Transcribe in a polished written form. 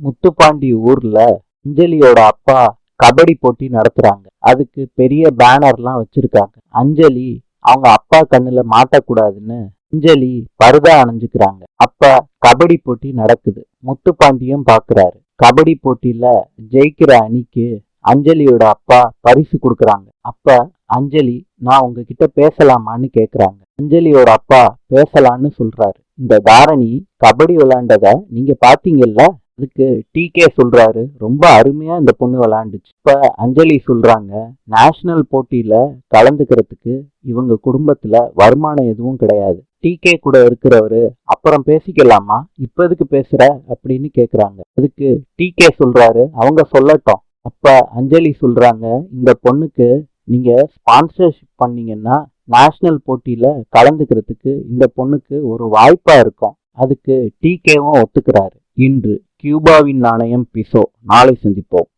முத்துப்பாண்டி ஊர்ல அஞ்சலியோட அப்பா கபடி போட்டி நடத்துறாங்க. அதுக்கு பெரிய பேனர்லாம் வச்சிருக்காங்க. அஞ்சலி அவங்க அப்பா கண்ணுல மாட்டக்கூடாதுன்னு அஞ்சலி பரதா அணிஞ்சுக்கிறாங்க. அப்ப கபடி போட்டி நடக்குது. முத்துப்பாண்டியும் பாக்குறாரு. கபடி போட்டியில ஜெயிக்கிற அணிக்கு அஞ்சலியோட அப்பா பரிசு கொடுக்கறாங்க. அப்ப அஞ்சலி, நான் உங்ககிட்ட பேசலாமான்னு கேக்குறாங்க. அஞ்சலியோட அப்பா பேசலான்னு சொல்றாரு. இந்த தாரணி கபடி விளையாண்டத நீங்க பாத்தீங்கல்ல? அதுக்கு டிகே சொல்றாரு, ரொம்ப அருமையா இந்த பொண்ணு விளையாண்டுச்சு. இப்ப அஞ்சலி சொல்றாங்க, நேஷனல் போட்டியில கலந்துக்கிறதுக்கு இவங்க குடும்பத்துல வருமானம் எதுவும் கிடையாது. டிகே கூட இருக்கிறவரு அப்புறம் பேசிக்கலாமா, இப்ப எதுக்கு பேசுற அப்படின்னு கேக்குறாங்க. அதுக்கு டிகே சொல்றாரு, அவங்க சொல்லட்டும். அப்ப அஞ்சலி சொல்றாங்க, இந்த பொண்ணுக்கு நீங்க ஸ்பான்சர்ஷிப் பண்ணீங்கன்னா நேஷனல் போட்டியில கலந்துக்கிறதுக்கு இந்த பொண்ணுக்கு ஒரு வாய்ப்பா இருக்கும். அதுக்கு டிகேவும் ஒத்துக்கிறாரு. இன்று கியூபாவின் நாணயம் பிசோ. நாளை சந்திப்போம்.